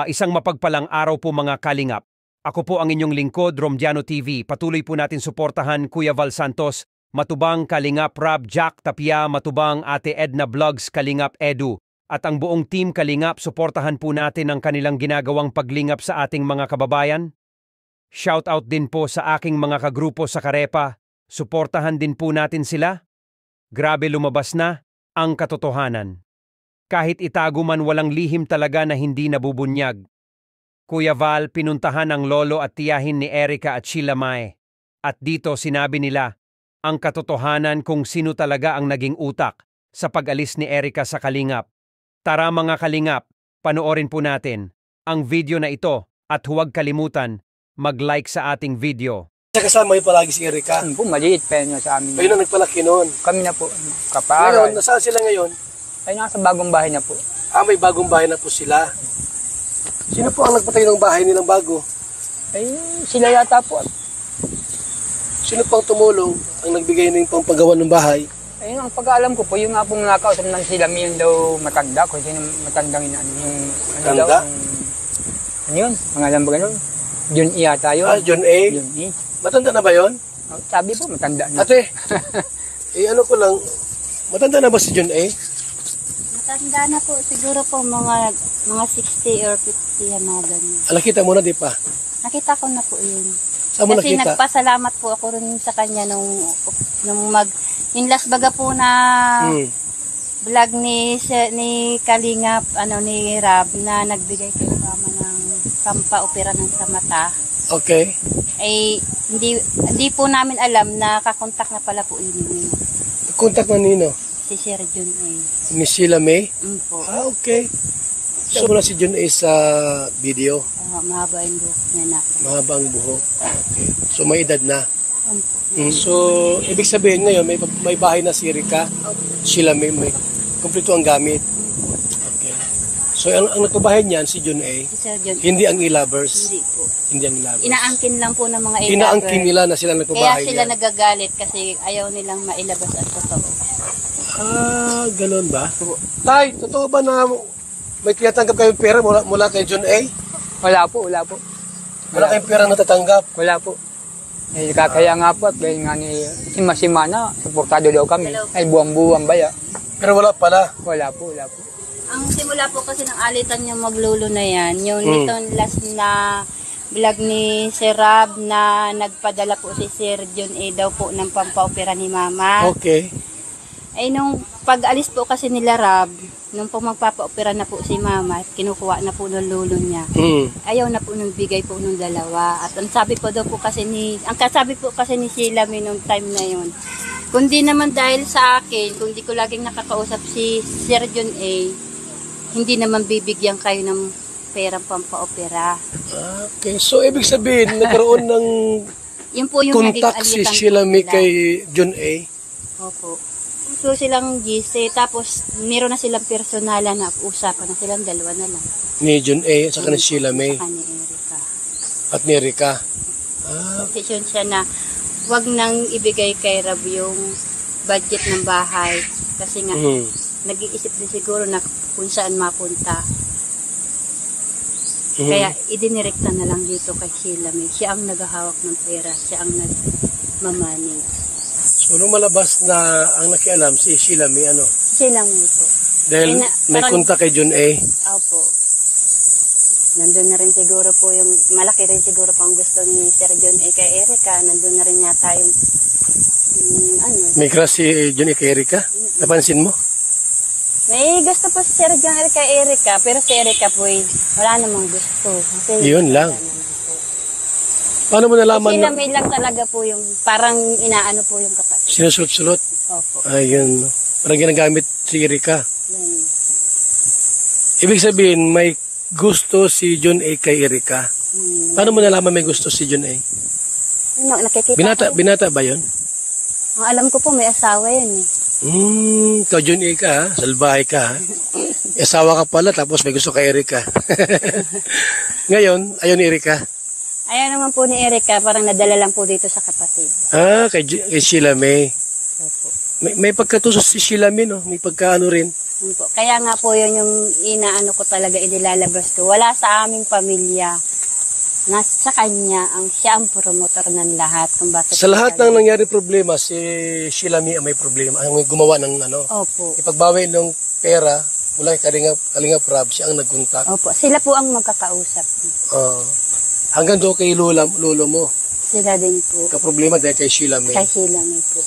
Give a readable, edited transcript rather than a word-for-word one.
Isang mapagpalang araw po mga kalingap. Ako po ang inyong lingkod, Romdiano TV. Patuloy po natin suportahan Kuya Val Santos, Matubang Kalingap Rab, Jack Tapia, Matubang Ate Edna Vlogs, Kalingap Edu. At ang buong team Kalingap, suportahan po natin ang kanilang ginagawang paglingap sa ating mga kababayan. Shoutout din po sa aking mga kagrupo sa Karepa. Suportahan din po natin sila. Grabe lumabas na ang katotohanan. Kahit itago man walang lihim talaga na hindi nabubunyag. Kuya Val, pinuntahan ang lolo at tiyahin ni Erica at Sheila Mae. At dito sinabi nila ang katotohanan kung sino talaga ang naging utak sa pag-alis ni Erica sa Kalingap. Tara mga Kalingap, panoorin po natin ang video na ito at huwag kalimutan mag-like sa ating video. Kasama yung palagi si Erica. Po, maliit pa yun sa amin. Ayun na nagpalaki noon. Kami na po, kapag. Ngayon, nasaan sila ngayon? Ay, nasa bagong bahay na po. May bagong bahay na po sila. Sino po ang nagpatayo ng bahay nilang bago? Ay, sila yata po. Sino pang tumulong ang nagbigay ng pampagawa ng bahay? Ayun, ang pag-aalam ko po, yung nga pong nakausap ng sila, yun daw matanda. Kung sino matandang ina, yung ano daw. Ano yun? Mga alam ba ganun? John E. yata yun. John A. John E. Matanda na ba yun? Sabi po, matanda na. Ate, ano ko lang, matanda na ba si John A? Matanda na po, siguro po mga 60 or 50 yan na ganyan. Nakita mo na, di pa? Nakita ko na po yun. Saan mo Kasi nakita? nagpasalamat po ako rin sa kanya nung yung last baga po na vlog ni Kalingap, ni Rab, na nagbigay kay mama ng pampaopera ng sa mata. Okay. Ay, hindi po namin alam na kakontak na pala po yun. Contact na nino? Si Sir John A. Ni Sheila Mae? Po. Okay. So, wala si John A sa video? Mahaba yung buhok niya na. Mahaba ang buhok. Okay. So, may edad na? Po. So, ibig sabihin ngayon, may bahay na si Erica, Sheila Mae, may kumpleto ang gamit. Okay. So, ang nagpabahay niyan, si John A, Si Sir John A. hindi ang e-lovers. Hindi po. Hindi ang e-lovers. Inaangkin lang po ng mga Inaangkin nila na sila Kaya nagpabahay sila niyan. nagagalit kasi ayaw nilang mailabas ang totoo. Ganun ba? Tay, totoo ba na may tinatanggap kayong pera mula kay John A? Wala po, wala po. Wala kayong pera natatanggap? Wala po. Eh, kaya nga po, at gaya nga ni Simana, suportado daw kami. Ay, buwang-buwang baya. Pero wala pala. Wala po, wala po. Ang simula po kasi ng alitan yung maglulo na yan, yung nitong last na vlog ni Sir Rab na nagpadala po si Sir John A daw po ng pampaopera ni Mama. Okay. Ay nung pag-alis po kasi nila Rab, nung po magpapaopera na po si Mama, kinukuha na po ng lulo niya. Ayaw na po nung bigay po nung dalawa. At ang sabi po daw po kasi ang kasabi po kasi ni Sheila Mae nung time na yun, kundi naman dahil sa akin, kung di ko laging nakakausap si Sir John A, hindi naman bibigyan kayo ng perang pampaopera. Okay. So, ibig sabihin, nagkaroon ng Yun po yung contact si Sheila Mae kay John A? Opo. So silang GC, tapos meron na silang personalan na usapan na silang dalawa na lang. Ni John A at saka ni Sheila Mae? Saka ni Erica. At ni Erica? Decision siya na wag nang ibigay kay Rab yung budget ng bahay. Kasi nga, nag-iisip din siguro na kung saan mapunta. Kaya idinirekta na lang dito kay Sheila Mae. Siya ang naghahawak ng pera, siya ang nagmamanage. So, nung malabas na ang nakialam si Sheila Mae, ano? Sheila Mae po. Dahil may contact kay John A? Opo. Nandun na rin siguro po yung, malaki rin siguro po ang gusto ni Sir John A kay Erica. Nandun na rin yata yung, May crush si John A kay Erica? Napansin mo? May gusto po si Sir John A kay Erica, pero si Erica po wala namang gusto. Kasi yun lang. Paano mo nalaman Sheila Mae lang talaga po yung, parang inaano po yung kapatid. Sinusulot-sulot? Opo. Ayun. Parang ginagamit si Erica. Yan. Ibig sabihin, may gusto si John A kay Erica. Paano mo nalaman may gusto si John A? Nakikita Binata ba yun? Ang alam ko po, may asawa yan eh. Ikaw John A ka ha? Salbahay ka ha? Asawa ka pala tapos may gusto kay Erica. Ngayon, ayaw ni Erica. Ayaw naman po ni Erica, parang nadala lang po dito sa kapatid. Kay Sheila Mae. Opo. May pagkatusos si Sheila Mae, no? May pagkaano rin. Yun po. Kaya nga po yun yung inaano ko talaga, inilalabas ko. Wala sa aming pamilya. Nasa kanya, siya ang promotor ng lahat. Kung bakit Sa lahat ng nangyari problema, si Sheila May ang may problema. Ang may gumawa ng ano. Opo. Ipagbawi ng pera, mula kay Kalingap Rab, siya ang nagkontak. Opo. Sila po ang magkakausap. Hanggang doon kay lolo mo. Sila din po. Kaproblema dahil kay Sheila May. Kay sila may po.